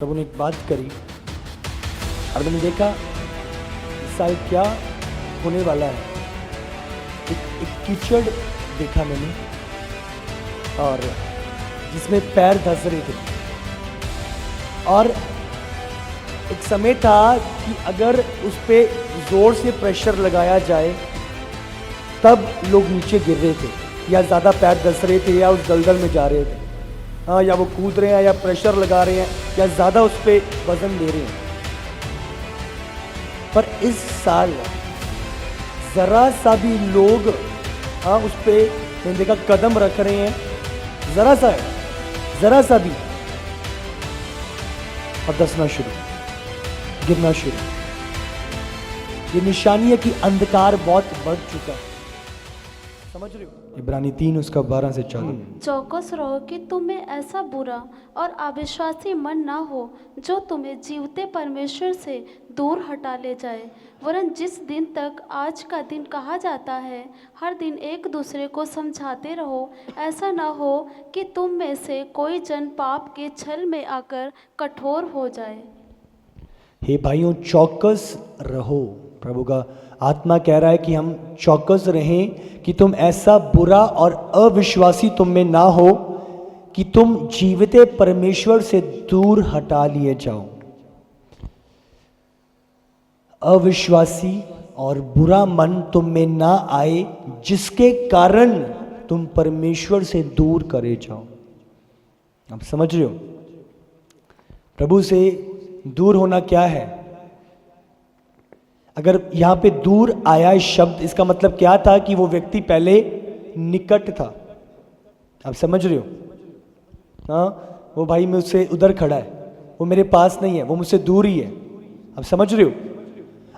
प्रभु ने एक बात करी और मैंने देखा इस साल क्या होने वाला है। एक कीचड़ देखा मैंने और जिसमें पैर धंस रहे थे और एक समय था कि अगर उस पे जोर से प्रेशर लगाया जाए तब लोग नीचे गिर रहे थे या ज़्यादा पैर धंस रहे थे या उस दलदल में जा रहे थे। हाँ, या वो कूद रहे हैं या प्रेशर लगा रहे हैं या ज़्यादा उस पर वजन दे रहे हैं। पर इस साल ज़रा सा भी लोग उस पर मैंने देखा कदम रख रहे हैं, ज़रा सा भी और धंसना शुरू, गिरना शुरू। ये निशानी है कि अंधकार बहुत बढ़ चुका है। समझ रहे हो? इब्रानी 3 उसका 12 से 14। चौकस रहो कि तुम्हें ऐसा बुरा और अविश्वासी मन ना हो जो तुम्हें जीवते परमेश्वर से दूर हटा ले जाए। वरन जिस दिन तक आज का दिन कहा जाता है, हर दिन एक दूसरे को समझाते रहो, ऐसा ना हो कि तुम में से कोई जन पाप के छल में आकर कठोर हो जाए। हे भाइयों, चौकस रहो। प्रभु का आत्मा कह रहा है कि हम चौकस रहें कि तुम ऐसा बुरा और अविश्वासी तुम में ना हो कि तुम जीविते परमेश्वर से दूर हटा लिए जाओ। अविश्वासी और बुरा मन तुम में ना आए जिसके कारण तुम परमेश्वर से दूर करे जाओ। आप समझ रहे हो? प्रभु से दूर होना क्या है? अगर यहाँ पे दूर आया शब्द, इसका मतलब क्या था कि वो व्यक्ति पहले निकट था। आप समझ रहे हो? हाँ, वो भाई मुझसे उधर खड़ा है, वो मेरे पास नहीं है, वो मुझसे दूर ही है। आप समझ रहे हो?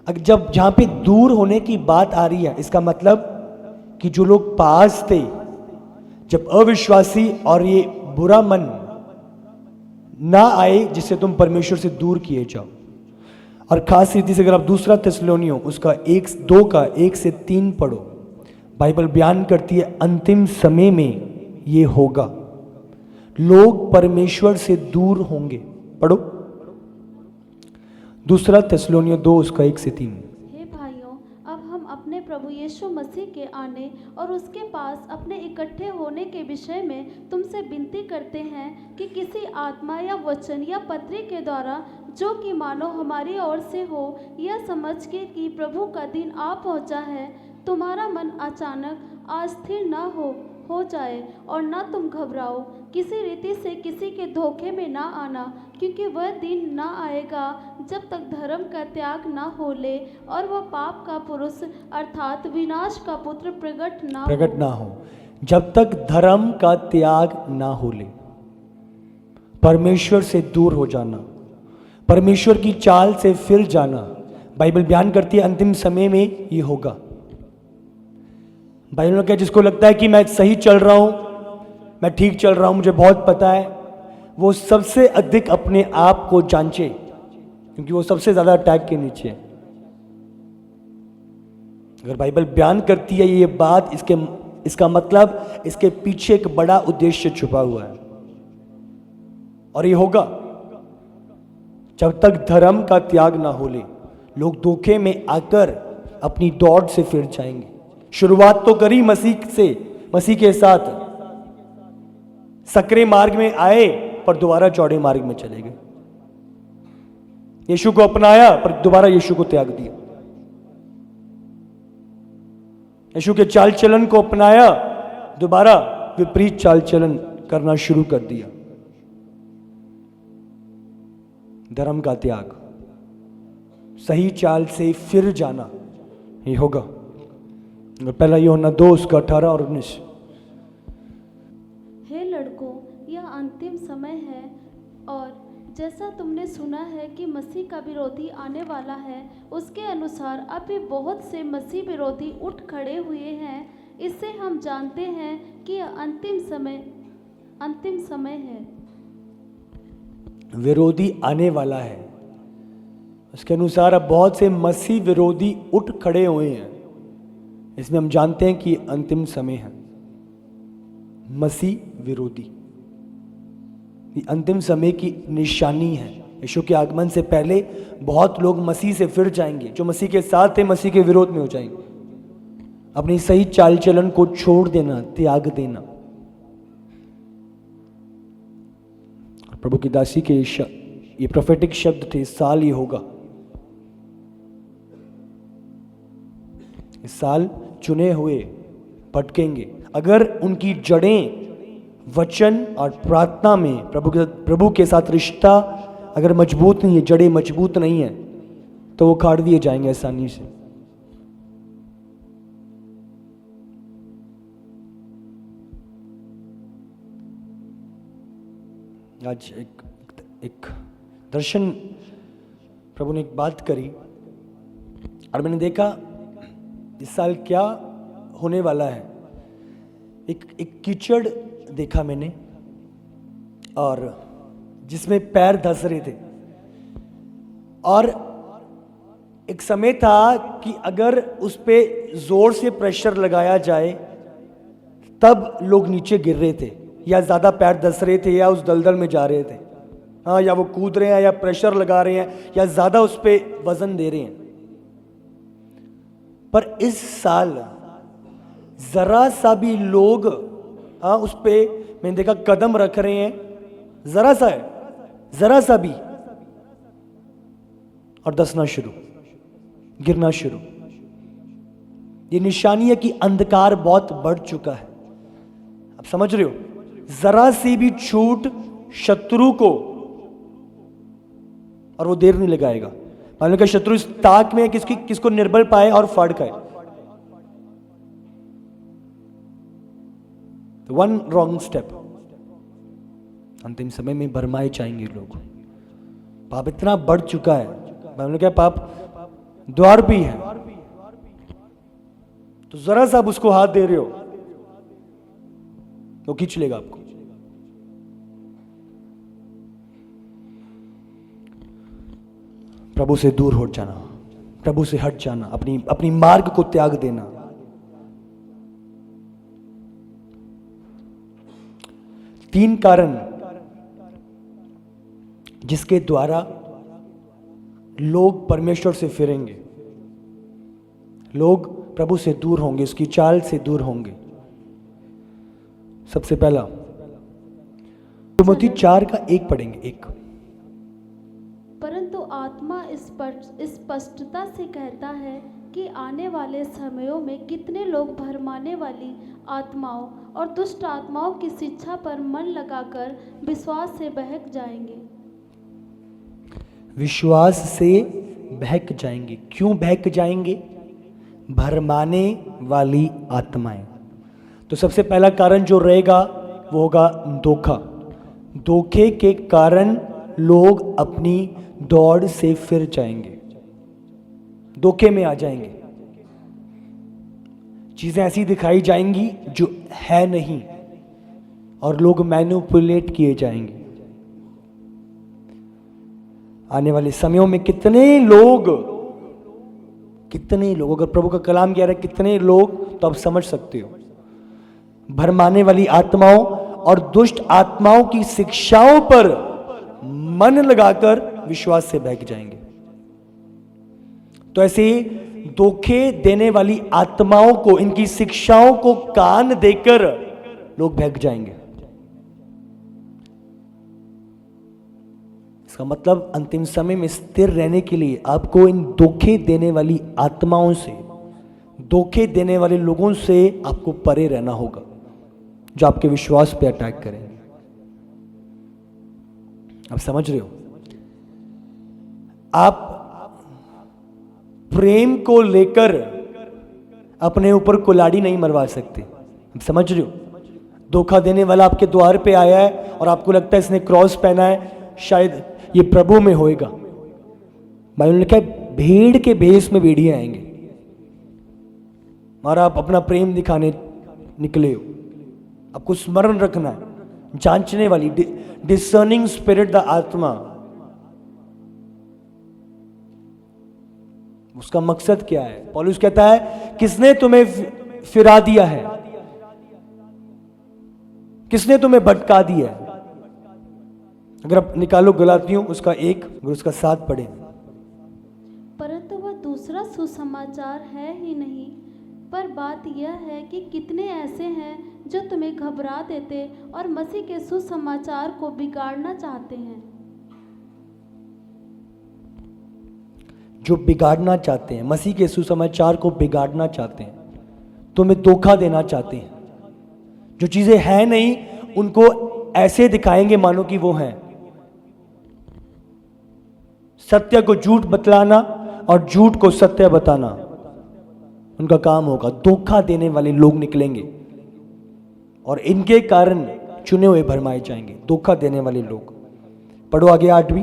अगर जब जहाँ पे दूर होने की बात आ रही है, इसका मतलब कि जो लोग पास थे, जब अविश्वासी और ये बुरा मन ना आए जिससे तुम परमेश्वर से दूर किए जाओ। और खास रीति से अगर आप दूसरा थिस्सलुनीयों उसका 1:2 का 1 से 3 पढ़ो, बाइबल बयान करती है अंतिम समय में ये होगा, लोग परमेश्वर से दूर होंगे। पढ़ो दूसरा थिस्सलुनीयों 2 उसका 1 से 3। हे भाइयों, अब हम अपने प्रभु यीशु मसीह के आने और उसके पास अपने इकट्ठे होने के विषय में तुमसे विनती करते हैं कि किसी आत्मा या वचन या पत्री के द्वारा, जो कि मानो हमारी ओर से हो, यह समझ के कि प्रभु का दिन आ पहुंचा है, तुम्हारा मन अचानक अस्थिर ना हो जाए और ना तुम घबराओ। किसी रीति से किसी के धोखे में ना आना, क्योंकि वह दिन ना आएगा जब तक धर्म का त्याग ना हो ले और वह पाप का पुरुष अर्थात विनाश का पुत्र प्रकट ना हो। जब तक धर्म का त्याग ना हो ले, परमेश्वर से दूर हो जाना, परमेश्वर की चाल से फिर जाना। बाइबल बयान करती है अंतिम समय में ये होगा। बाइबल में क्या, जिसको लगता है कि मैं सही चल रहा हूं, मैं ठीक चल रहा हूं, मुझे बहुत पता है, वो सबसे अधिक अपने आप को जांचे, क्योंकि वो सबसे ज्यादा अटैक के नीचे है। अगर बाइबल बयान करती है ये बात, इसका मतलब इसके पीछे एक बड़ा उद्देश्य छुपा हुआ है। और ये होगा जब तक धर्म का त्याग ना हो ले, लोग धोखे में आकर अपनी दौड़ से फिर जाएंगे। शुरुआत तो करी मसीह के साथ, सकरे मार्ग में आए पर दोबारा चौड़े मार्ग में चले गए। यीशु को अपनाया पर दोबारा यीशु को त्याग दिया। यीशु के चाल चलन को अपनाया, दोबारा विपरीत चाल चलन करना शुरू कर दिया। धर्म का त्याग, सही चाल से फिर जाना, ये होगा। पहला यूहन्ना 2 उसका 18 और 19। हे लड़कों, यह अंतिम समय है और जैसा तुमने सुना है कि मसीह का विरोधी आने वाला है, उसके अनुसार अब भी बहुत से मसीह विरोधी उठ खड़े हुए हैं। इससे हम जानते हैं कि यह अंतिम समय है। विरोधी आने वाला है, उसके अनुसार अब बहुत से मसीह विरोधी उठ खड़े हुए हैं। इसमें हम जानते हैं कि अंतिम समय है। मसीह विरोधी, ये अंतिम समय की निशानी है। यीशु के आगमन से पहले बहुत लोग मसीह से फिर जाएंगे, जो मसीह के साथ थे मसीह के विरोध में हो जाएंगे। अपनी सही चाल चलन को छोड़ देना, त्याग देना। प्रभु की दासी के ये प्रोफेटिक शब्द थे, इस साल ये होगा। इस साल चुने हुए भटकेंगे अगर उनकी जड़ें वचन और प्रार्थना में, प्रभु के साथ रिश्ता अगर मजबूत नहीं है, जड़ें मजबूत नहीं है, तो वो काट दिए जाएंगे आसानी से। आज एक दर्शन प्रभु ने एक बात करी और मैंने देखा इस साल क्या होने वाला है। एक कीचड़ देखा मैंने और जिसमें पैर धंस रहे थे, और एक समय था कि अगर उस पे जोर से प्रेशर लगाया जाए तब लोग नीचे गिर रहे थे, या ज्यादा पैर धंस रहे थे, या उस दलदल में जा रहे थे, हाँ, या वो कूद रहे हैं, या प्रेशर लगा रहे हैं, या ज्यादा उस पे वजन दे रहे हैं। पर इस साल जरा सा भी लोग उस पे मैंने देखा कदम रख रहे हैं, जरा सा है, जरा सा भी, और धंसना शुरू, गिरना शुरू। ये निशानी है कि अंधकार बहुत बढ़ चुका है। आप समझ रहे हो? जरा सी भी छूट शत्रु को, और वो देर नहीं लगाएगा। मालूम का शत्रु इस ताक में किसको निर्बल पाए और फाड़ खाए। वन रॉन्ग स्टेप, अंतिम समय में भरमाए जाएंगे लोग। पाप इतना बढ़ चुका है, मालूम क्या, पाप द्वार भी है, तो जरा सा आप उसको हाथ दे रहे हो तो खींच लेगा आपको। प्रभु से दूर हो जाना, प्रभु से हट जाना, अपनी मार्ग को त्याग देना। तीन कारण जिसके द्वारा लोग परमेश्वर से फिरेंगे, लोग प्रभु से दूर होंगे, उसकी चाल से दूर होंगे। सबसे पहला तिमोथी 4:1 पढ़ेंगे। 1, परंतु आत्मा स्पष्टता से कहता है कि आने वाले समयों में कितने लोग भरमाने वाली आत्माओं और दुष्ट आत्माओं की शिक्षा पर मन लगाकर विश्वास से बहक जाएंगे। विश्वास से बहक जाएंगे। क्यों बहक जाएंगे? भरमाने वाली आत्माएं। तो सबसे पहला कारण जो रहेगा वो होगा धोखा। धोखे के कारण लोग अपनी दौड़ से फिर जाएंगे, धोखे में आ जाएंगे। चीजें ऐसी दिखाई जाएंगी जो है नहीं, और लोग मैनिपुलेट किए जाएंगे। आने वाले समयों में कितने लोग, अगर प्रभु का कलाम कह रहा है कितने लोग, तो आप समझ सकते हो। भरमाने वाली आत्माओं और दुष्ट आत्माओं की शिक्षाओं पर मन लगाकर विश्वास से बहक जाएंगे। तो ऐसे धोखे देने वाली आत्माओं को, इनकी शिक्षाओं को कान देकर लोग बहक जाएंगे। इसका मतलब अंतिम समय में स्थिर रहने के लिए आपको इन धोखे देने वाली आत्माओं से, धोखे देने वाले लोगों से आपको परे रहना होगा, जो आपके विश्वास पे अटैक करेंगे। आप समझ रहे हो? आप प्रेम को लेकर अपने ऊपर कुल्हाड़ी नहीं मरवा सकते। आप समझ रहे हो? धोखा देने वाला आपके द्वार पे आया है और आपको लगता है इसने क्रॉस पहना है, शायद ये प्रभु में होएगा। बाइबल ने कहा भेड़ के भेष में भेड़िए आएंगे, और आप अपना प्रेम दिखाने निकले हो। आपको स्मरण रखना है, जांचने वाली, डिसर्निंग स्पिरिट, द आत्मा, उसका मकसद क्या है? पौलुस कहता है किसने तुम्हें फिरा दिया है, किसने तुम्हें भटका दिया है? अगर आप निकालो गलातियों उसका 1 और उसका 7 पढ़े। परंतु वह दूसरा सुसमाचार है ही नहीं, पर बात यह है कि कितने ऐसे हैं जो तुम्हें घबरा देते और मसीह के सुसमाचार को बिगाड़ना चाहते हैं। जो बिगाड़ना चाहते हैं, मसीह के सुसमाचार को बिगाड़ना चाहते हैं, तुम्हें धोखा देना चाहते हैं, जो चीजें हैं नहीं उनको ऐसे दिखाएंगे मानो कि वो हैं। सत्य को झूठ बतलाना और झूठ को सत्य बताना उनका काम होगा। धोखा देने वाले लोग निकलेंगे और इनके कारण चुने हुए भरमाए जाएंगे, धोखा देने वाले लोग। पढ़ो आगे 8वीं।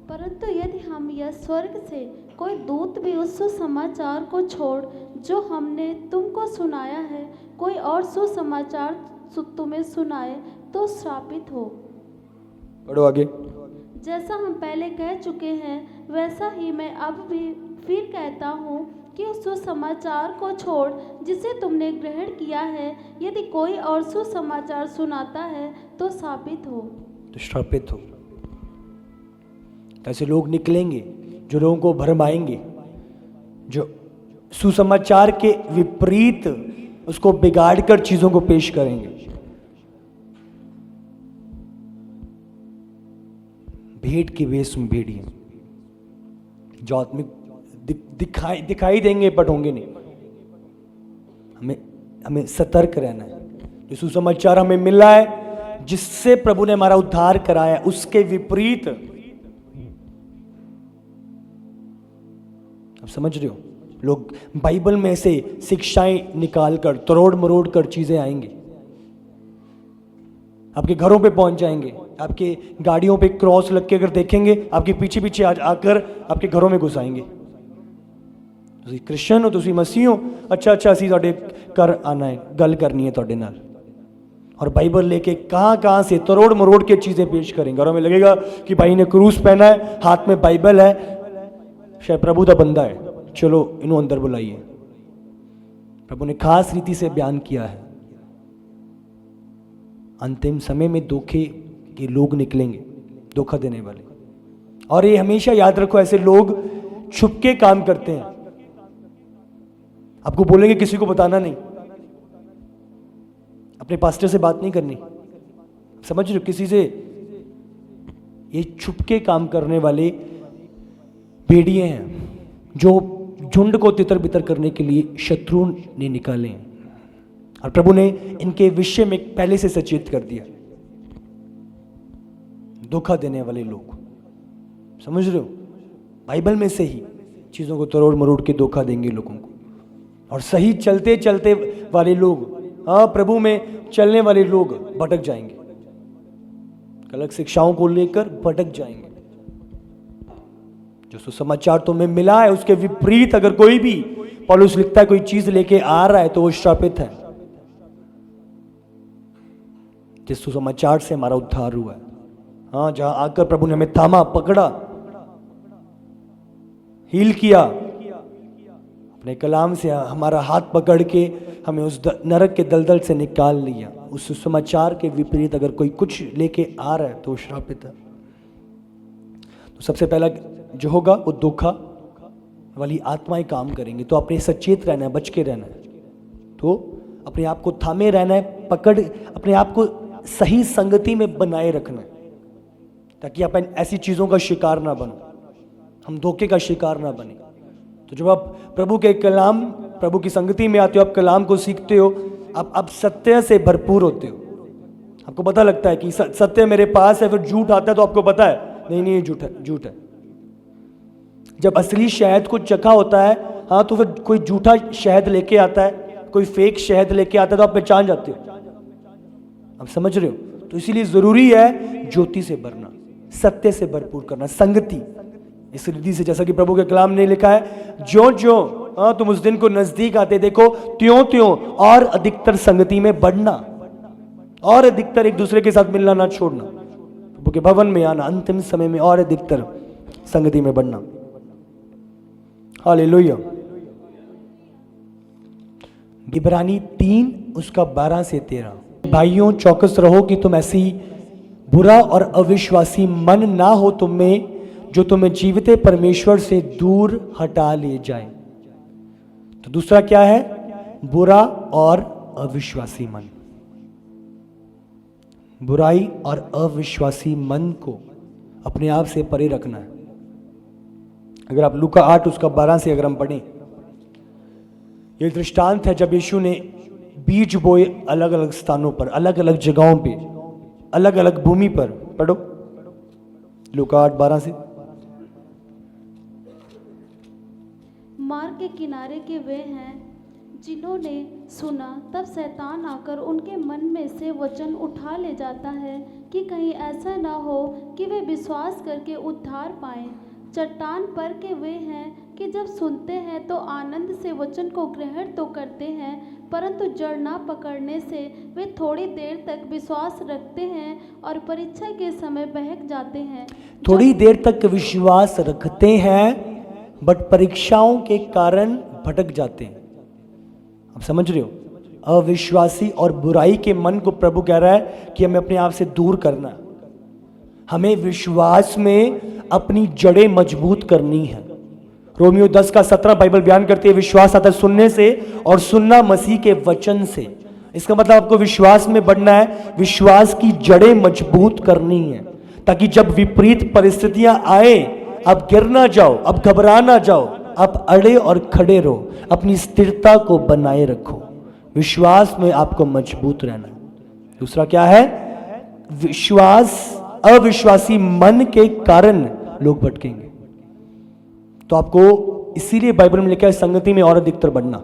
परंतु यदि हम यह स्वर्ग से कोई दूत भी उस सुसमाचार को छोड़ जो हमने तुमको सुनाया है, कोई और सुसमाचार तुम्हें सुनाए तो श्रापित हो। पढ़ो आगे। जैसा हम पहले कह चुके हैं वैसा ही मैं अब भी फिर कहता हूँ कि उस सुसमाचार को छोड़ जिसे तुमने ग्रहण किया है, यदि कोई और सुसमाचार सुनाता है तो श्रापित हो। तो श्रापित हो। ऐसे लोग निकलेंगे जो लोगों को भरमाएंगे, जो सुसमाचार के विपरीत उसको बिगाड़कर चीजों को पेश करेंगे। भेड़ के वेश में भेड़िए जो आत्मिक दिखाई देंगे बट होंगे नहीं। हमें सतर्क रहना है। जो सुसमाचार हमें मिला है, जिससे प्रभु ने हमारा उद्धार कराया, उसके विपरीत आप समझ रहे हो, लोग बाइबल में से शिक्षाएं निकालकर तरोड़ मरोड़ कर चीजें आएंगे, आपके घरों पे पहुंच जाएंगे, आपके गाड़ियों पे क्रॉस लग के अगर देखेंगे आपके पीछे पीछे आकर आपके घरों में घुसाएंगे। ਤੁਸੀਂ क्रिश्चियन हो, ਤੁਸੀਂ मसीह हो, अच्छा ਅਸੀਂ ਤੁਹਾਡੇ घर आना है, गल करनी है ਤੁਹਾਡੇ ਨਾਲ, और बाइबल लेके कहाँ से तरोड़ मरोड़ के चीजें पेश करेंगे और हमें लगेगा कि भाई ने क्रूस पहना है, हाथ में बाइबल है, शायद प्रभु का बंदा है, चलो इन्हों अंदर बुलाइए। प्रभु ने खास रीति से बयान किया है, अंतिम समय में धोखे के लोग निकलेंगे, धोखा देने वाले। और ये हमेशा याद रखो, ऐसे लोग छुप के काम करते हैं, आपको बोलेंगे किसी को बताना नहीं, अपने पास्टर से बात नहीं करनी, समझ रहे हो, किसी से। ये छुप के काम करने वाले भेड़िए हैं जो झुंड को तितर बितर करने के लिए शत्रु ने निकाले हैं, और प्रभु ने इनके विषय में पहले से सचेत कर दिया। धोखा देने वाले लोग, समझ रहे हो, बाइबल में से ही चीजों को तरोड़ मरोड़ के धोखा देंगे लोगों को। और सही चलते चलते वाले लोग, हाँ, प्रभु में चलने वाले लोग भटक जाएंगे, गलत शिक्षाओं को लेकर भटक जाएंगे। जो सुसमाचार तुम्हें मिला है उसके विपरीत अगर कोई भी, पौलुस लिखता है, कोई चीज लेके आ रहा है तो वो श्रापित है। जिस सुसमाचार से हमारा उद्धार हुआ है, हाँ, जहां आकर प्रभु ने हमें थामा, पकड़ा, हील किया, अपने कलाम से हमारा हाथ पकड़ के हमें उस नरक के दलदल से निकाल लिया। उस सुसमाचार के विपरीत अगर कोई कुछ लेके आ रहा है तो श्रापित है। तो सबसे पहला जो होगा वो धोखा वाली आत्माएं काम करेंगे। तो अपने सचेत रहना है, बच के रहना है, तो अपने आप को थामे रहना है, पकड़, अपने आप को सही संगति में बनाए रखना है, ताकि आप ऐसी चीजों का शिकार ना बनो, हम धोखे का शिकार ना बने। तो जब आप प्रभु के कलाम, प्रभु की संगति में आते हो, आप कलाम को सीखते हो, आप सत्य से भरपूर होते हो, आपको पता लगता है कि सत्य मेरे पास है, फिर झूठ आता है तो आपको पता है नहीं ये झूठ है। जब असली शहद को चखा होता है, हाँ, तो फिर कोई झूठा शहद लेके आता है, कोई फेक शहद लेके आता है तो आप पहचान जाते हो, आप समझ रहे हो। तो इसीलिए जरूरी है ज्योति से भरना, सत्य से भरपूर करना, संगति इस रीति से, जैसा कि प्रभु के कलाम ने लिखा है, ज्यों तुम उस दिन को नजदीक आते देखो, त्यों और अधिकतर संगति में बढ़ना, और अधिकतर एक दूसरे के साथ मिलना ना छोड़ना, प्रभु के भवन में आना, अंतिम समय में और अधिकतर संगति में बढ़ना। हालेलुया। इब्रानी 3 उसका 12 से 13, भाइयों चौकस रहो कि तुम ऐसी बुरा और अविश्वासी मन ना हो तुम में, जो तुम्हें जीविते परमेश्वर से दूर हटा ले जाए। तो दूसरा क्या है? बुरा और अविश्वासी मन। बुराई और अविश्वासी मन को अपने आप से परे रखना है। अगर आप लूका 8 उसका 12 से अगर हम पढ़ें, ये दृष्टांत है जब यीशु ने बीज बोए अलग अलग स्थानों पर, अलग अलग जगहों पे, अलग अलग भूमि पर। पढ़ो लूका 8:12 से। मार्ग के किनारे के वे हैं जिन्होंने सुना, तब शैतान आकर उनके मन में से वचन उठा ले जाता है कि कहीं ऐसा ना हो कि वे विश्वास करके उद्धार पाएं। चट्टान पर के वे हैं कि जब सुनते हैं तो आनंद से वचन को ग्रहण तो करते हैं, परंतु जड़ ना पकड़ने से वे थोड़ी देर तक विश्वास रखते हैं और परीक्षा के समय बहक जाते हैं। थोड़ी देर तक विश्वास रखते हैं बट परीक्षाओं के कारण भटक जाते हैं। आप समझ रहे हो? अविश्वासी और बुराई के मन को प्रभु कह रहा है कि हमें अपने आप से दूर करना है। हमें विश्वास में अपनी जड़ें मजबूत करनी है। रोमियो 10:17 बाइबल बयान करती है, विश्वास आता है सुनने से और सुनना मसीह के वचन से। इसका मतलब आपको विश्वास में बढ़ना है, विश्वास की जड़ें मजबूत करनी है, ताकि जब विपरीत परिस्थितियां आए अब गिर ना जाओ, अब घबरा ना जाओ, आप अड़े और खड़े रहो, अपनी स्थिरता को बनाए रखो। विश्वास में आपको मजबूत रहना। दूसरा क्या है? विश्वास अविश्वासी मन के कारण लोग भटकेंगे। तो आपको इसीलिए बाइबल में लिखा है संगति में और अधिकतर बढ़ना,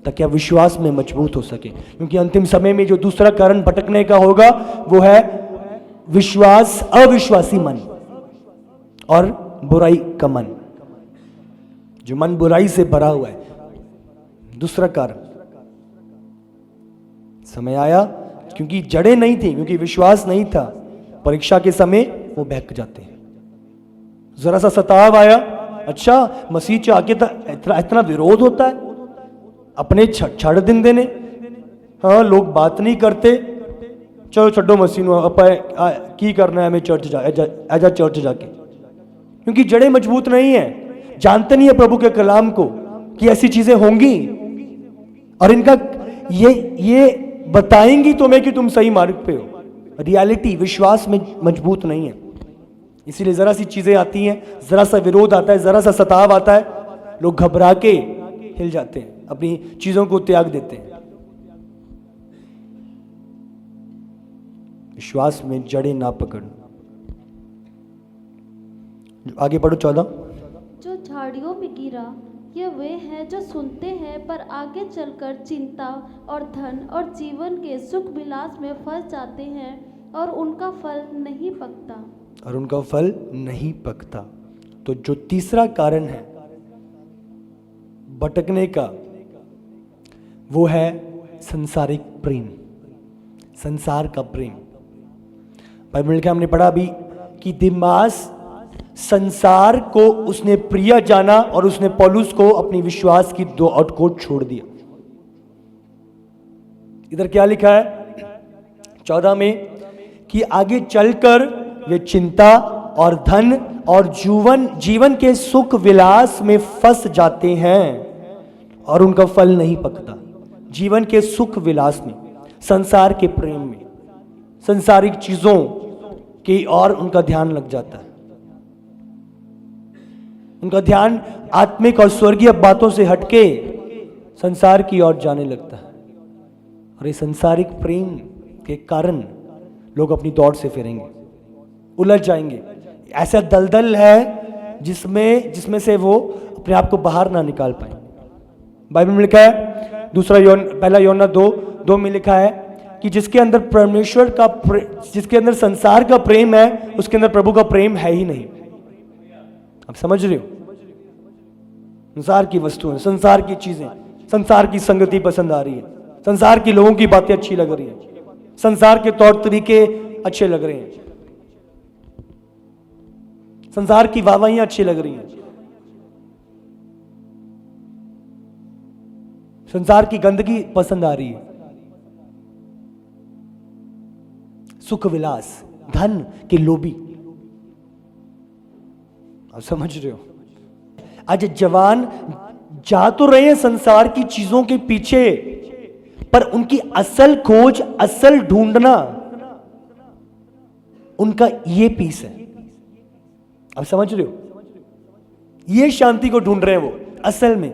ताकि आप विश्वास में मजबूत हो सके। क्योंकि अंतिम समय में जो दूसरा कारण भटकने का होगा वो है विश्वास अविश्वासी मन और बुराई का मन, जो मन बुराई से भरा हुआ है। दूसरा कारण समय आया क्योंकि जड़ें नहीं थी, क्योंकि विश्वास नहीं था, परीक्षा के समय वो बहक जाते हैं। जरा सा सताव आया, अच्छा मसीह च आके इतना विरोध होता है, अपने छड़ दिन देने, हाँ लोग बात नहीं करते, चलो छड्डो मसीह नु की करना है, हमें चर्च जा चर्च जाके। क्योंकि जड़ें मजबूत नहीं है, जानते नहीं है प्रभु के कलाम को कि ऐसी चीजें होंगी और इनका ये बताएंगी तुम्हें कि तुम सही मार्ग पे हो। रियलिटी विश्वास में मजबूत नहीं है, इसीलिए जरा सी चीजें आती हैं, जरा सा विरोध आता है, जरा सा सताव आता है, लोग घबरा के हिल जाते हैं, अपनी चीजों को त्याग देते हैं। विश्वास में जड़ें ना पकड़। आगे पढ़ो 14। जो झाड़ियों में गिरा, ये वे हैं जो सुनते हैं पर आगे चलकर चिंता और धन और जीवन के सुख विलास में फंस जाते हैं और उनका फल नहीं पकता। तो जो तीसरा कारण है भटकने का वो है संसारिक प्रेम, संसार का प्रेम। बाइबल में हमने पढ़ा अभी कि दिमास संसार को उसने प्रिय जाना और उसने पौलुस को अपनी विश्वास की दो आउटकोट छोड़ दिया। इधर क्या लिखा है 14 में कि आगे चलकर वे चिंता और धन और जीवन के सुख विलास में फंस जाते हैं और उनका फल नहीं पकता। जीवन के सुख विलास में, संसार के प्रेम में, संसारिक चीजों की और उनका ध्यान लग जाता है। उनका ध्यान आत्मिक और स्वर्गीय बातों से हटके संसार की ओर जाने लगता है और ये संसारिक प्रेम के कारण लोग अपनी दौड़ से फिरेंगे, उलझ जाएंगे। ऐसा दलदल है जिसमें से वो अपने आप को बाहर ना निकाल पाए। बाइबल में लिखा है पहला यूहन्ना 2:2 में लिखा है कि जिसके अंदर परमेश्वर का जिसके अंदर संसार का प्रेम है उसके अंदर प्रभु का प्रेम है ही नहीं। आप समझ रहे हो? संसार की वस्तुएं, संसार की चीजें, संसार की संगति पसंद आ रही है, संसार के लोगों की बातें अच्छी लग रही है, संसार के तौर तरीके अच्छे लग रहे हैं, संसार की वाहवाहियां अच्छी लग रही हैं, संसार की गंदगी पसंद आ रही है, सुख विलास, धन के लोभी। आप समझ रहे हो? आज जवान जा तो रहे हैं संसार की चीजों के पीछे, पर उनकी असल खोज, असल ढूंढना उनका ये पीस है। आप समझ रहे हो? ये शांति को ढूंढ रहे हैं वो असल में।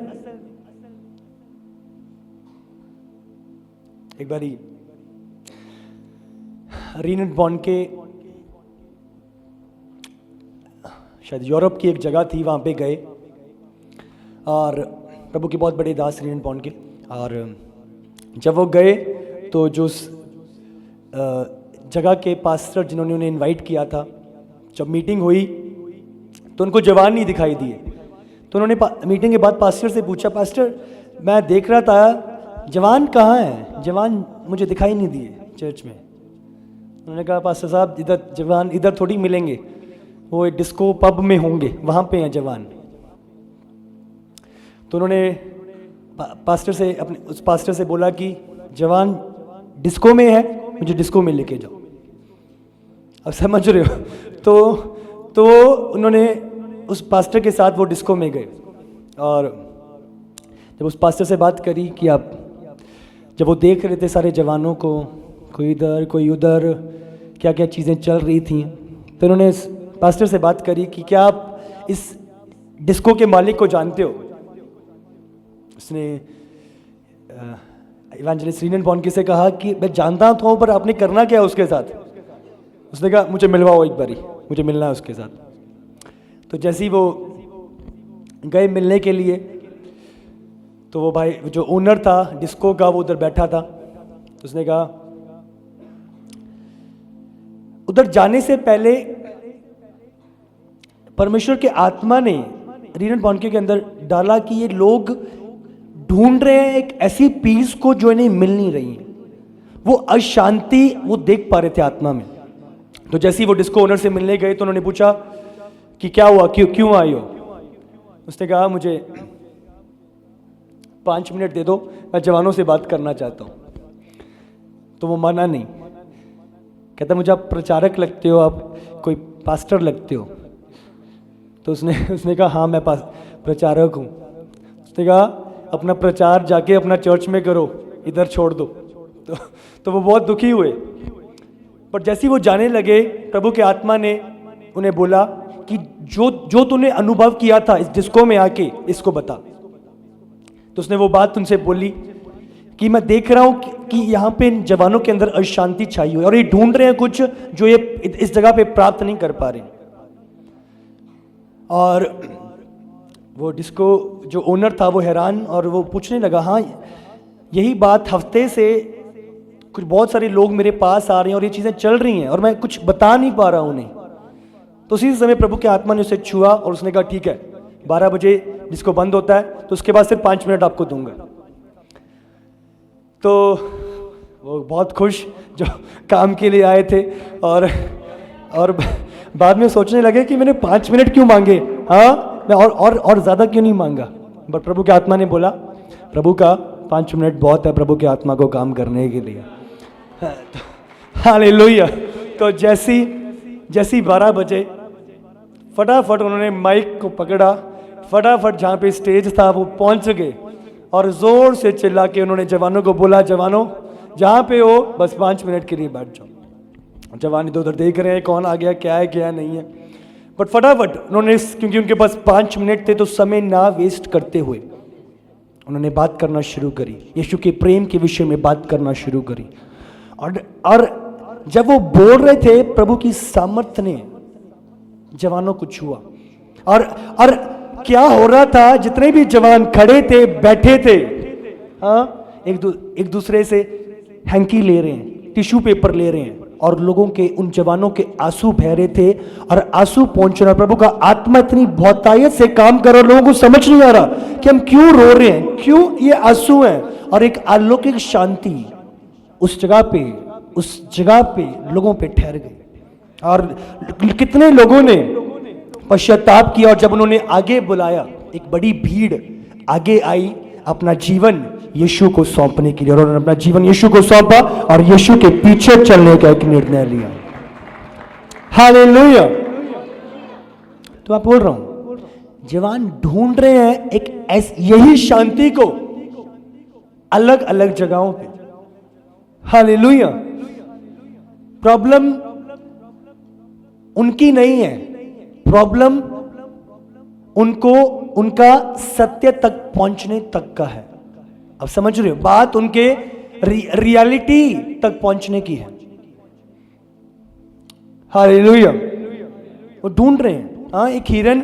एक बारी रीनट बॉन्ड के शायद यूरोप की एक जगह थी, वहां पे गए और प्रभु के बहुत बड़े दास रीनट बॉन्ड के, और जब वो गए तो जो जगह के पास्टर जिन्होंने उन्हें इनवाइट किया था, जब मीटिंग हुई तो उनको जवान नहीं दिखाई दिए। तो उन्होंने मीटिंग के बाद पास्टर से पूछा, पास्टर मैं देख रहा था जवान कहाँ है, जवान मुझे दिखाई नहीं दिए चर्च में। उन्होंने कहा पास्टर साहब इधर जवान इधर थोड़ी मिलेंगे, वो डिस्को पब में होंगे, वहाँ पे हैं जवान। तो उन्होंने पास्टर से उस पास्टर से बोला कि जवान डिस्को में है, मुझे डिस्को में लेके जाओ। अब समझ रहे हो? तो उन्होंने उस पास्टर के साथ वो डिस्को में गए, और जब उस पास्टर से बात करी कि आप, जब वो देख रहे थे सारे जवानों को, कोई इधर कोई उधर, क्या क्या चीज़ें चल रही थी, तो उन्होंने इस पास्टर से बात करी कि क्या आप इस डिस्को के मालिक को जानते हो? उसने इवेंजलिस्ट रीनट बॉन्के से कहा कि मैं जानता तो हूँ, पर आपने करना क्या है उसके साथ? उसने कहा मुझे मिलवाओ एक बारी, मुझे मिलना है उसके साथ। तो जैसे ही वो गए मिलने के लिए, तो वो भाई जो ओनर था डिस्को का, वो उधर बैठा था। तो उसने कहा, उधर जाने से पहले परमेश्वर के आत्मा ने रीनट बॉन्के के अंदर डाला कि ये लोग ढूंढ रहे हैं एक ऐसी पीस को जो इन्हें मिल नहीं रही है। वो अशांति वो देख पा रहे थे आत्मा में। तो जैसे ही वो डिस्को ओनर से मिलने गए तो उन्होंने पूछा कि क्या हुआ, क्यों आए हो? उसने कहा मुझे 5 मिनट दे दो, मैं जवानों से बात करना चाहता हूँ। तो वो माना नहीं, कहता मुझे आप प्रचारक लगते हो, आप कोई पास्टर लगते हो। तो उसने कहा हाँ मैं प्रचारक हूँ। उसने कहा अपना प्रचार जाके अपना चर्च में करो, इधर छोड़ दो। तो वो बहुत दुखी हुए। पर जैसे ही वो जाने लगे, प्रभु के आत्मा ने उन्हें बोला कि जो तूने अनुभव किया था इस डिस्को में आके, इसको बता। तो उसने वो बात उनसे बोली कि मैं देख रहा हूं कि यहाँ पे जवानों के अंदर अशांति छाई हुई है और ये ढूंढ रहे हैं कुछ जो ये इस जगह पे प्राप्त नहीं कर पा रहे। और वो डिस्को जो ओनर था वो हैरान, और वो पूछने लगा हाँ यही बात, हफ्ते से कुछ बहुत सारे लोग मेरे पास आ रहे हैं और ये चीज़ें चल रही हैं और मैं कुछ बता नहीं पा रहा हूँ उन्हें। तो उसी समय प्रभु के आत्मा ने उसे छुआ और उसने कहा ठीक है 12 बजे डिस्को बंद होता है, तो उसके बाद सिर्फ 5 मिनट आपको दूंगा। तो वो बहुत खुश जो काम के लिए आए थे, और बाद में सोचने लगे कि मैंने 5 मिनट क्यों मांगे, हाँ मैं और ज़्यादा क्यों नहीं मांगा। बट प्रभु के आत्मा ने बोला प्रभु का 5 मिनट बहुत है प्रभु के आत्मा को काम करने के लिए। हालेलुया। तो जैसी 12 बजे फटाफट उन्होंने माइक को पकड़ा, फटाफट जहाँ पे स्टेज था वो पहुँच गए और ज़ोर से चिल्ला के उन्होंने जवानों को बोला, जवानों जहाँ पे हो बस 5 मिनट के लिए बैठ जाओ। जवान इधर उधर देख रहे हैं कौन आ गया, क्या है क्या नहीं है। बट फटाफट उन्होंने, क्योंकि उनके पास 5 मिनट थे, तो समय ना वेस्ट करते हुए उन्होंने बात करना शुरू करी, यीशु के प्रेम के विषय में बात करना शुरू करी। और जब वो बोल रहे थे प्रभु की सामर्थ्य ने जवानों को छुआ। और क्या हो रहा था, जितने भी जवान खड़े थे बैठे थे, हाँ एक दूसरे से हैंकी ले रहे हैं, टिश्यू पेपर ले रहे हैं, और लोगों के, उन जवानों के आंसू बह रहे थे और आंसू पहुंच रहा। प्रभु का आत्मा इतनी बहुतायत से काम कर रहा, लोगों को समझ नहीं आ रहा कि हम क्यों रो रहे हैं, क्यों ये आंसू हैं। और एक अलौकिक शांति उस जगह पे लोगों पे ठहर गई। और कितने लोगों ने पश्चाताप किया, और जब उन्होंने आगे बुलाया एक बड़ी भीड़ आगे आई अपना जीवन यीशु को सौंपने के लिए, और उन्होंने अपना जीवन यीशु को सौंपा और यीशु के पीछे चलने का एक निर्णय लिया। हालेलुया। तो मैं बोल रहा हूं, जवान ढूंढ रहे हैं एक यही शांति को अलग अलग जगहों पे। हालेलुया। प्रॉब्लम उनकी नहीं है, प्रॉब्लम उनको उनका सत्य तक पहुंचने तक का है। अब समझ रहे हो, बात उनके रियलिटी तक पहुंचने की है। हालेलुया। वो ढूंढ रहे हैं। हाँ, एक हिरन,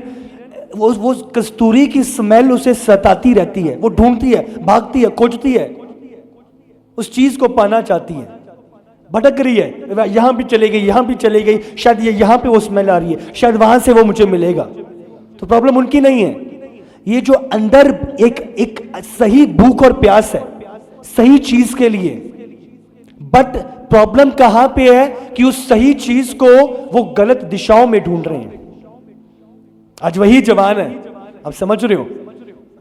वो कस्तूरी की स्मेल उसे सताती रहती है, वो ढूंढती है, भागती है, खोजती है, उस चीज को पाना चाहती है, भटक रही है, यहां भी चली गई, यहां भी चली गई, शायद ये यहां पे वो स्मेल आ रही है, शायद वहां से वो मुझे मिलेगा। तो प्रॉब्लम उनकी नहीं है, ये जो अंदर एक सही भूख और प्यास है सही चीज के लिए, बट प्रॉब्लम कहां पे है कि उस सही चीज को वो गलत दिशाओं में ढूंढ रहे हैं। आज वही जवान है, अब समझ रहे हो।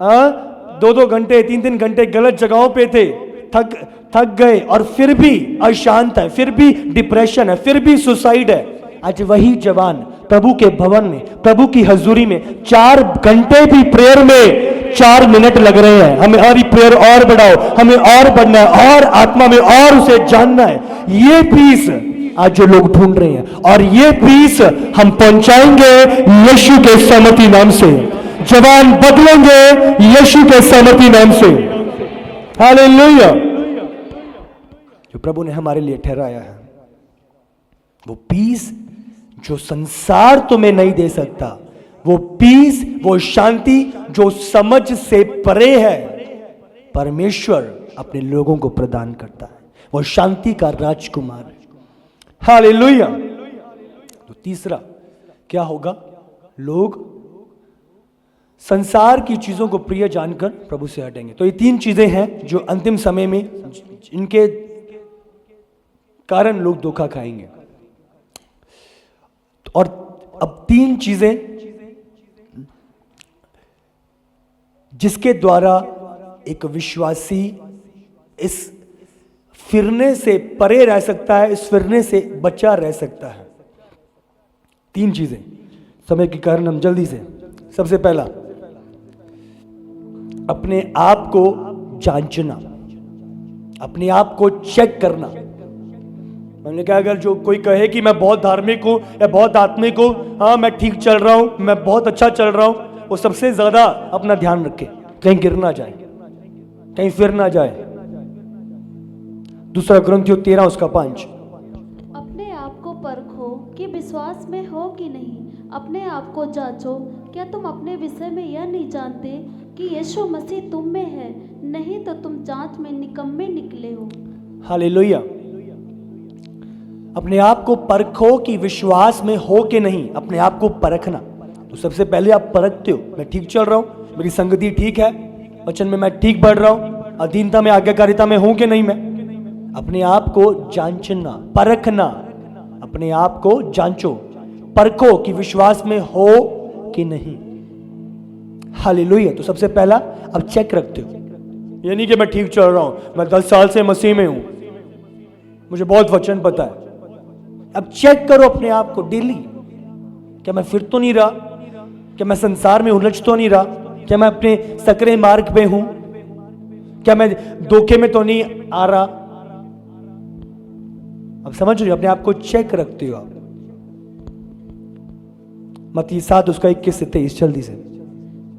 हाँ, 2-2 घंटे 3-3 घंटे गलत जगहों पे थे, थक गए, और फिर भी अशांत है, फिर भी डिप्रेशन है, फिर भी सुसाइड है। आज वही जवान प्रभु के भवन में, प्रभु की हजूरी में 4 घंटे भी प्रेयर में 4 मिनट लग रहे हैं। हमें और प्रेयर और बढ़ाओ, हमें और बढ़ना है, और आत्मा में और उसे जानना है। ये पीस आज जो लोग ढूंढ रहे हैं, और ये पीस हम पहुंचाएंगे यीशु के सामर्थी नाम से। जवान बदलेंगे यीशु के सामर्थी नाम से। हालेलुया। जो प्रभु ने हमारे लिए ठहराया है, वो पीस जो संसार तुम्हें नहीं दे सकता, वो पीस, वो शांति जो समझ से परे है, परमेश्वर अपने लोगों को प्रदान करता है। वो शांति का राजकुमार है। हालेलुया। तो तीसरा क्या होगा, लोग संसार की चीजों को प्रिय जानकर प्रभु से हटेंगे। तो ये 3 चीजें हैं जो अंतिम समय में इनके कारण लोग धोखा खाएंगे। और अब 3 चीजें जिसके द्वारा एक विश्वासी इस फिरने से परे रह सकता है, इस फिरने से बचा रह सकता है। 3 चीजें, समय के कारण हम जल्दी से। सबसे पहला, अपने आप को जांचना, अपने आप को चेक करना। मैंने कहा, अगर जो कोई कहे कि मैं बहुत धार्मिक हूं या बहुत आत्मिक हूं, हाँ मैं ठीक चल रहा हूं, मैं बहुत अच्छा चल रहा हूं, वो सबसे ज्यादा अपना ध्यान रखे, कहीं गिर ना जाए, कहीं फिर ना जाए। 2 कुरिन्थियों 13:5। अपने आप को परखो कि विश्वास में हो कि नहीं, अपने आप को जांचो, क्या तुम अपने विषय में यह नहीं जानते कि यीशु मसीह तुम में है, नहीं तो तुम जांच में निकम्मे निकले हो। हालेलुया। अपने आप को परखो कि विश्वास में हो कि नहीं, अपने आप को परखना। तो सबसे पहले आप परखते हो, मैं ठीक चल रहा हूं, मेरी संगति ठीक है, वचन में मैं ठीक बढ़ रहा हूं, अधीनता में आज्ञाकारिता में हूं कि नहीं। मैं अपने आप को जांचना, परखना, अपने आप को जांचो, परखो कि विश्वास में हो कि नहीं। हालेलुया। तो सबसे पहला अब चेक रखते हो, ये नहीं कि मैं ठीक चल रहा हूं, मैं 10 साल से मसीह में हूं, मुझे बहुत वचन पता है। अब चेक करो अपने आप को डेली, क्या मैं फिर तो नहीं रहा, क्या मैं संसार में उलझ तो नहीं रहा, क्या मैं अपने सकरे मार्ग पे हूं, क्या मैं धोखे में तो नहीं आ रहा। अब समझ रहे हो, अपने आप को चेक रखते हो आप। मत्ती 7:21-23 जल्दी से।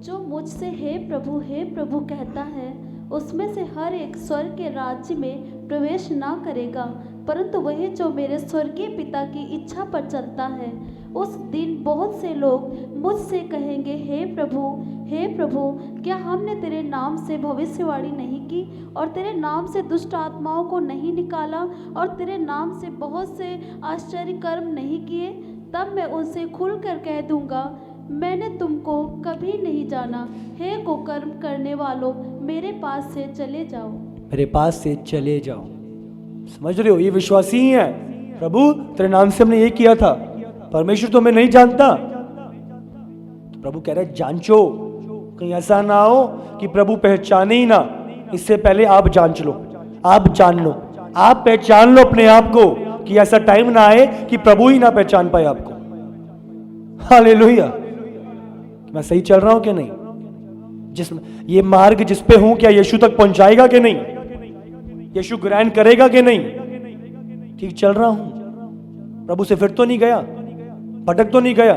जो मुझसे हे प्रभु कहता है, उसमें से हर एक स्वर्ग के राज्य में प्रवेश ना करेगा, परंतु वही जो मेरे स्वर्गीय पिता की इच्छा पर चलता है। उस दिन बहुत से लोग मुझसे कहेंगे, हे प्रभु, क्या हमने तेरे नाम से भविष्यवाणी नहीं की, और तेरे नाम से दुष्ट आत्माओं को नहीं निकाला, और तेरे नाम से बहुत से आश्चर्य कर्म नहीं किए? तब मैं उनसे खुलकर कह दूंगा, मैंने तुमको कभी नहीं जाना। हे कुकर्म करने वालों, मेरे पास से चले जाओ। मेरे पास से चले जाओ। समझ रहे हो, ये विश्वासी ही है। प्रभु तेरे नाम से हमने ये किया था, परमेश्वर तो मैं नहीं जानता। तो प्रभु कह रहे जांचो, कहीं ऐसा ना हो कि प्रभु पहचाने ही ना। इससे पहले आप जांच लो, आप जान लो, आप पहचान लो अपने आप को कि ऐसा टाइम ना आए कि प्रभु ही ना पहचान पाए आपको। हालेलुया। मैं सही चल रहा हूं कि नहीं? ये मार्ग जिस पे हूं, क्या यीशु तक पहुंचाएगा कि नहीं? यीशु ग्रहण करेगा कि नहीं? ठीक चल रहा हूं? प्रभु से फिर तो नहीं गया, भटक तो नहीं गया?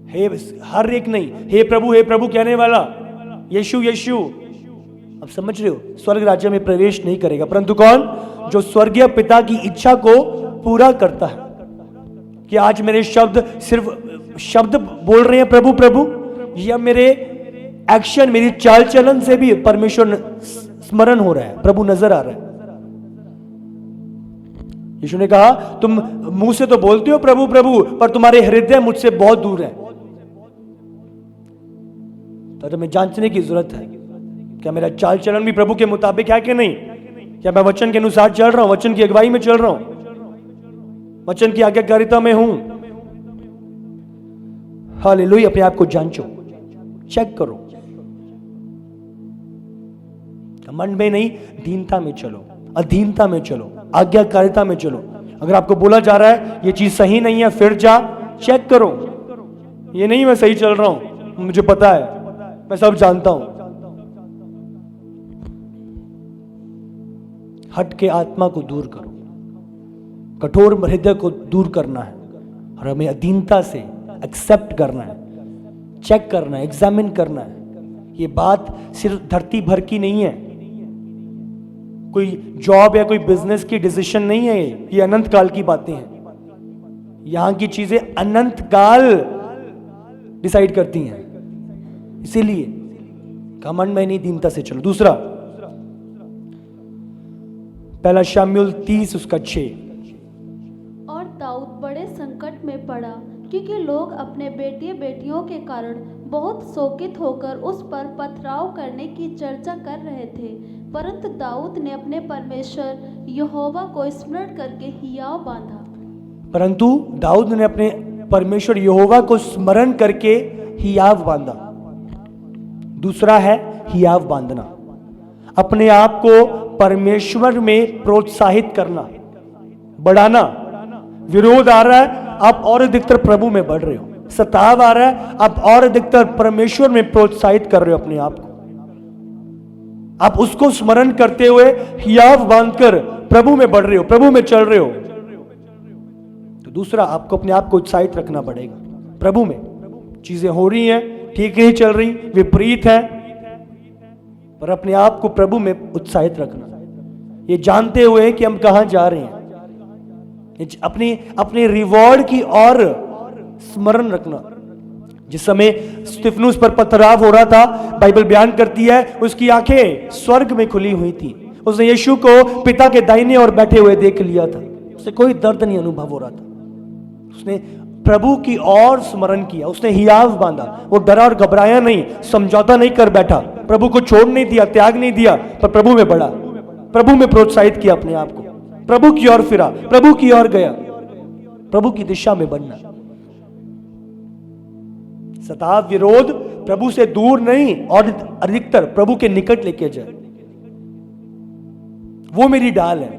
हे हर एक नहीं, हे प्रभु कहने वाला यीशु यीशु, अब समझ रहे हो? स्वर्ग राज्य में प्रवेश नहीं करेगा, परंतु कौन? जो स्वर्गीय पिता की इच्छा को पूरा करता है। कि आज मेरे शब्द सिर्फ शब्द बोल रहे हैं प्रभु प्रभु, या मेरे एक्शन, मेरी चाल चलन से भी परमेश्वर स्मरण हो रहा है, प्रभु नजर आ रहा है। यीशु ने कहा, तुम मुंह से तो बोलते हो प्रभु प्रभु, पर तुम्हारे हृदय मुझसे बहुत दूर है। तो तुम्हें जांचने की जरूरत है, क्या मेरा चाल चलन भी प्रभु के मुताबिक है कि नहीं? क्या मैं वचन के अनुसार चल रहा हूं, वचन की अगुवाई में चल रहा हूं, वचन की आज्ञाकारिता में हूं? हालेलुया। अपने आप को जांचो, चेक करो। घमंड में नहीं, दीनता में चलो, अधीनता में चलो, आज्ञाकारिता में चलो। अगर आपको बोला जा रहा है ये चीज सही नहीं है, फिर जा चेक करो। ये नहीं मैं सही चल रहा हूं, मुझे पता है, मैं सब जानता हूं। हट के आत्मा को दूर करो, कठोर हृदय को दूर करना है, और हमें अधीनता से एक्सेप्ट करना है, चेक करना है, एग्जामिन करना है। ये बात सिर्फ धरती भर की नहीं है, कोई जॉब या कोई बिजनेस की डिसीजन नहीं है, ये अनंत काल की बातें हैं। यहां की चीजें अनंत काल डिसाइड करती हैं। इसीलिए घमंड में नहीं, दीनता से चलो। दूसरा, पहला शमूएल 30 उसका 6। और दाऊद बड़े संकट में पड़ा, क्योंकि लोग अपने बेटे बेटियों के कारण बहुत शोकित होकर उस पर पथराव करने की चर्चा कर रहे थे। परंतु दाऊद ने अपने परमेश्वर यहोवा को स्मरण करके हियाव बांधा। परंतु दाऊद ने अपने परमेश्वर यहोवा को स्मरण करके हियाव बांधा। दूसरा है हियाव बांधना, अपने आप को परमेश्वर में प्रोत्साहित करना, बढ़ाना। विरोध आ रहा है, आप और अधिकतर प्रभु में बढ़ रहे हो। सताव आ रहा है, आप और अधिकतर परमेश्वर में प्रोत्साहित कर रहे हो अपने आप को। आप उसको स्मरण करते हुए हियाव बांधकर प्रभु में बढ़ रहे हो, प्रभु में चल रहे हो। तो दूसरा, आपको अपने आप को उत्साहित रखना पड़ेगा प्रभु में। चीजें हो रही हैं, ठीक नहीं चल रही, विपरीत है, पर अपने आप को प्रभु में उत्साहित रखना, ये जानते हुए कि हम कहां जा रहे हैं। अपने रिवॉर्ड की ओर स्मरण रखना। जिस समय स्तिफनुस पर पथराव हो रहा था, बाइबल बयान करती है उसकी आंखें स्वर्ग में खुली हुई थी। उसने यीशु को पिता के दाहिने ओर बैठे हुए देख लिया था। उसे कोई दर्द नहीं अनुभव हो रहा था। उसने प्रभु की ओर स्मरण किया, उसने हियाव बांधा। वो डरा और घबराया नहीं, समझौता नहीं कर बैठा, प्रभु को छोड़ नहीं दिया, त्याग नहीं दिया, पर प्रभु में बढ़ा, प्रभु में प्रोत्साहित किया अपने आप को, प्रभु की ओर फिरा, प्रभु की ओर गया, प्रभु की दिशा में बढ़ना। सताव, विरोध प्रभु से दूर नहीं और अधिकतर प्रभु के निकट लेके जाए, वो मेरी ढाल है।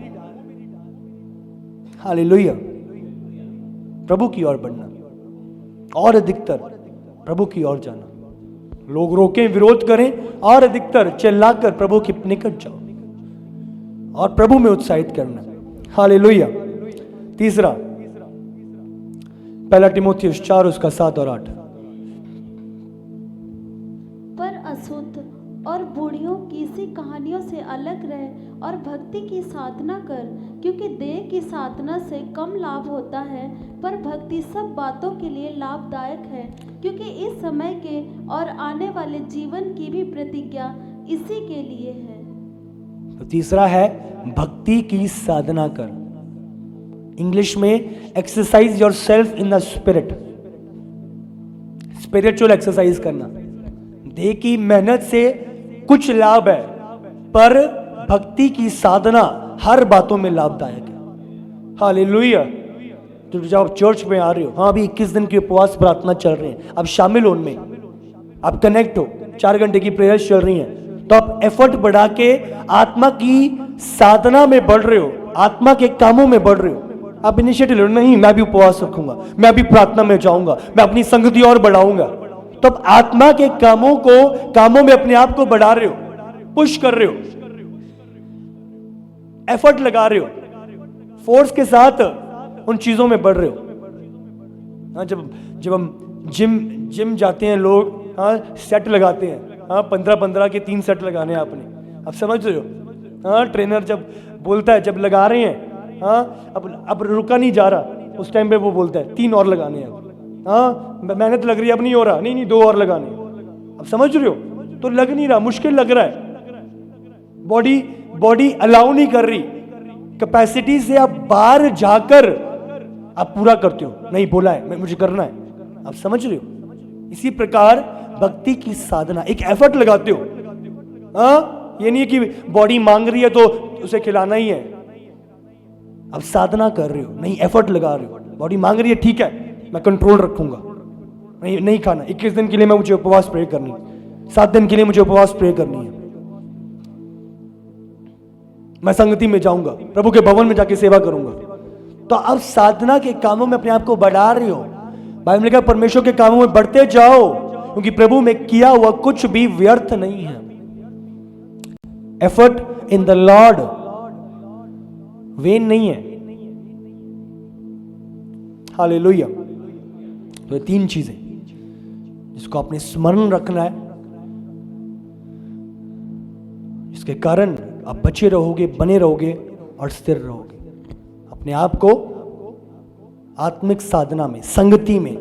हालेलुया। प्रभु की ओर बढ़ना और अधिकतर प्रभु की ओर जाना। लोग रोकें, विरोध करें, और अधिकतर चिल्लाकर प्रभु के निकट जाओ और प्रभु में उत्साहित करना। हालेलुया। तीसरा, पहला तीमुथियुस 4 उसका 7 और 8। पर अशुद्ध और बूढ़ियों की सी कहानियों से अलग रह और भक्ति की साधना कर, क्योंकि देह की साधना से कम लाभ होता है, पर भक्ति सब बातों के लिए लाभदायक है, क्योंकि इस समय के और आने वाले जीवन की भी प्रतिज्ञा इसी के लिए है। तो तीसरा है भक्ति की साधना कर। इंग्लिश में exercise your self in the spirit. Spiritual exercise करना। देह की मेहनत से कुछ लाभ है, पर भक्ति की साधना हर बातों में लाभदायक है। हालेलुया। तो जब आप चर्च में आ रहे हो, हाँ अभी 21 दिन की उपवास प्रार्थना चल रही है, आप शामिल हो उनमें, आप कनेक्ट हो, 4 घंटे की प्रेयर्स चल रही हैं, तो आप एफर्ट बढ़ा के आत्मा की साधना में बढ़ रहे हो, आत्मा के कामों में बढ़ रहे हो, आप इनिशिएटिव लो, नहीं मैं भी उपवास रखूंगा, मैं भी प्रार्थना में जाऊंगा, मैं अपनी संगति और बढ़ाऊंगा, तो आप आत्मा के कामों में अपने आप को बढ़ा रहे हो, पुश कर रहे हो, एफर्ट लगा रहे हो, फोर्स के साथ उन चीजों में बढ़ रहे हो। हाँ, जब हम जिम जाते हैं लोग, हाँ सेट लगाते हैं, हाँ 15 के 3 सेट लगाने हैं आपने, आप समझ रहे हो। हाँ ट्रेनर जब बोलता है, जब लगा रहे हैं, हाँ अब रुका नहीं जा रहा, उस टाइम पे वो बोलता है 3 और लगाने हैं, हाँ मेहनत लग रही है, अब नहीं हो रहा, नहीं 2 और लगाने, अब समझ रहे हो। तो लग नहीं रहा, मुश्किल लग रहा है, बॉडी अलाउ नहीं कर रही, कैपेसिटी से आप बाहर जाकर आप पूरा करते हो, नहीं बोला है मुझे करना है, आप समझ रहे हो। इसी प्रकार भक्ति की साधना, एक एफर्ट लगाते हो, हाँ ये नहीं है कि बॉडी मांग रही है तो उसे खिलाना ही है, अब साधना कर रहे हो, नहीं एफर्ट लगा रहे हो। बॉडी मांग रही है, ठीक है मैं कंट्रोल रखूंगा, नहीं खाना, 21 दिन के लिए मुझे उपवास प्रे करनी है, 7 दिन के लिए मुझे उपवास प्रे करनी है, मैं संगति में जाऊंगा, प्रभु के भवन में जाके सेवा करूंगा। तो अब साधना के कामों में अपने आप को बढ़ा रहे हो। बाइबल में कहा परमेश्वर के कामों में बढ़ते जाओ, क्योंकि प्रभु में किया हुआ कुछ भी व्यर्थ नहीं है। Effort in the Lord when नहीं है। हालेलुया। तो ये 3 चीजें जिसको आपने स्मरण रखना है, इसके कारण आप बचे रहोगे, बने रहोगे और स्थिर रहोगे। अपने आप को आत्मिक साधना में, संगति में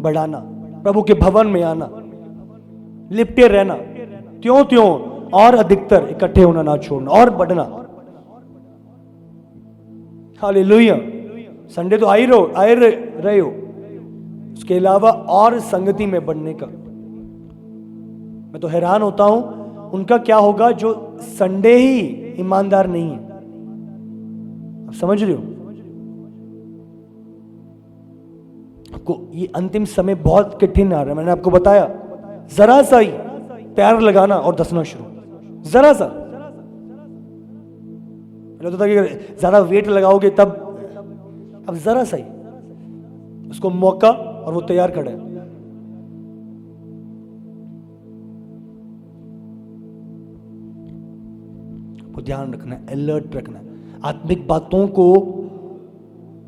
बढ़ाना, प्रभु के भवन में आना, लिपटे रहना, त्यों और अधिकतर इकट्ठे होना ना छोड़ना और बढ़ना। हालेलुया। संडे तो आए रहे हो, उसके अलावा और संगति में बढ़ने का। मैं तो हैरान होता हूं उनका क्या होगा जो संडे ही ईमानदार नहीं है। आप समझ रहे हो, आपको ये अंतिम समय बहुत कठिन आ रहा है। मैंने आपको बताया, जरा सा ही पैर लगाना और दसना शुरू, जरा सा। तो था कि ज्यादा वेट लगाओगे तब, अब जरा सा ही उसको मौका और वो तैयार खड़ा है। को ध्यान रखना है, अलर्ट रखना है, आत्मिक बातों को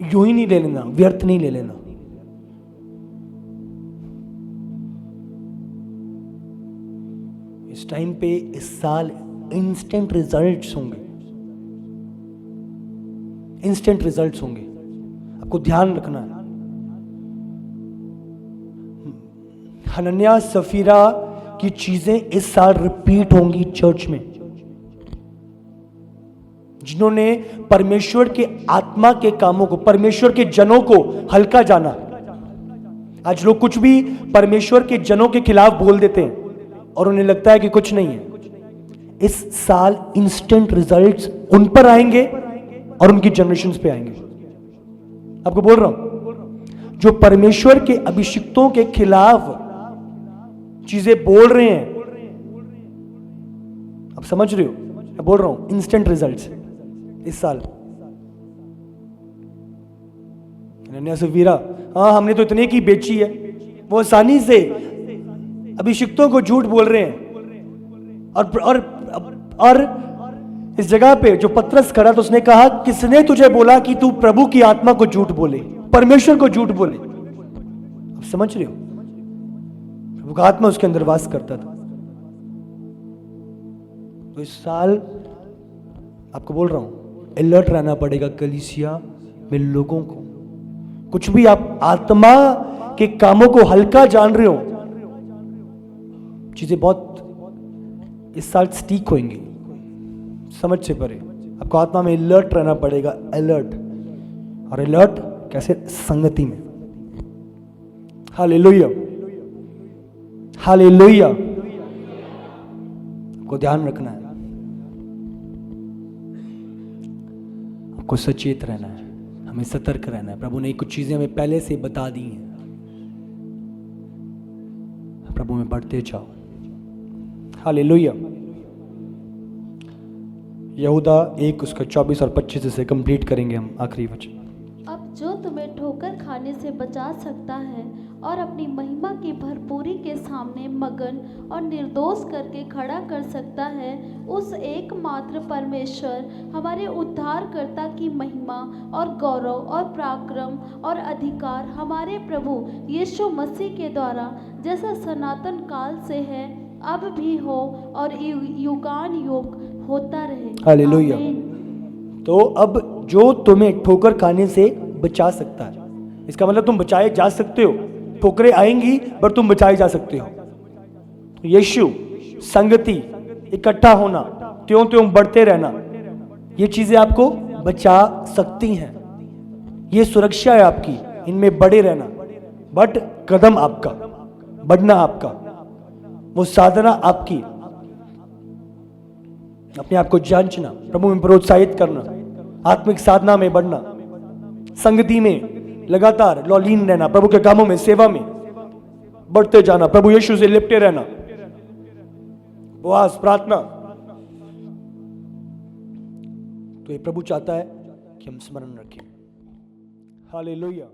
यूं ही नहीं ले लेना, व्यर्थ नहीं ले लेना। इस टाइम पे, इस साल इंस्टेंट रिजल्ट्स होंगे, इंस्टेंट रिजल्ट्स होंगे, आपको ध्यान रखना है। हनन्याह सफीरा की चीजें इस साल रिपीट होंगी चर्च में। जिन्होंने परमेश्वर के आत्मा के कामों को, परमेश्वर के जनों को हल्का जाना। आज लोग कुछ भी परमेश्वर के जनों के खिलाफ बोल देते हैं और उन्हें लगता है कि कुछ नहीं है। इस साल इंस्टेंट रिजल्ट्स उन पर आएंगे और उनकी जनरेशंस पे आएंगे। आपको बोल रहा हूं, जो परमेश्वर के अभिषिक्तों के खिलाफ चीजें बोल रहे हैं, आप समझ रहे हो, मैं बोल रहा हूं इंस्टेंट रिजल्ट्स इस साल। हनन्याह सफीरा, हाँ हमने तो इतने की बेची है, वो आसानी से अभिषिक्तों को झूठ बोल रहे हैं। और इस जगह पे जो पतरस खड़ा तो उसने कहा, किसने तुझे बोला कि तू प्रभु की आत्मा को झूठ बोले, परमेश्वर को झूठ बोले। आप समझ रहे हो, प्रभु का आत्मा उसके अंदर वास करता था। तो इस साल आपको बोल रहा हूं, अलर्ट रहना पड़ेगा कलीसिया में लोगों को। कुछ भी आप आत्मा के कामों को हल्का जान रहे हो, चीजें बहुत इस साल स्टीक होंगी, समझ से परे। आपको आत्मा में अलर्ट रहना पड़ेगा, अलर्ट। और अलर्ट कैसे? संगति में। Hallelujah, hallelujah. आपको ध्यान रखना है, आपको सचेत रहना है, हमें सतर्क रहना है। प्रभु ने कुछ चीजें हमें पहले से बता दी हैं। प्रभु में बढ़ते जाओ। हालेलुया। यहूदा 1 उसका 24 और 25 से कंप्लीट करेंगे हम आखिरी वचन। अब जो तुम्हें ठोकर खाने से बचा सकता है और अपनी महिमा की भरपूरी के सामने मगन और निर्दोष करके खड़ा कर सकता है, उस एकमात्र परमेश्वर हमारे उद्धारकर्ता की महिमा और गौरव और पराक्रम और अधिकार हमारे प्रभु यीशु मसीह के द्वारा जैसा सनातन काल से है, अब भी हो और युगान युग होता रहे। हालेलुया। आमीन। तो अब जो तुम्हें ठोकर खाने से बचा सकता है, इसका मतलब तुम बचाए जा सकते हो। ठोकरें आएंगी पर तुम बचाए जा सकते हो। यीशु, संगति, इकट्ठा होना, त्यों त्यों बढ़ते रहना, ये चीजें आपको बचा सकती हैं। ये सुरक्षा है आपकी, इनमें बड़े रहना। बट कदम आपका, बढ़ना आपका, वो साधना आपकी। अपने आप को जांचना, प्रभु में प्रोत्साहित करना, आत्मिक साधना में बढ़ना, संगति में लगातार लौलीन रहना, प्रभु के कामों में, सेवा में बढ़ते जाना, प्रभु यीशु से लिपटे रहना, उपवास, प्रार्थना। तो ये प्रभु चाहता है कि हम स्मरण रखें। हालेलुया।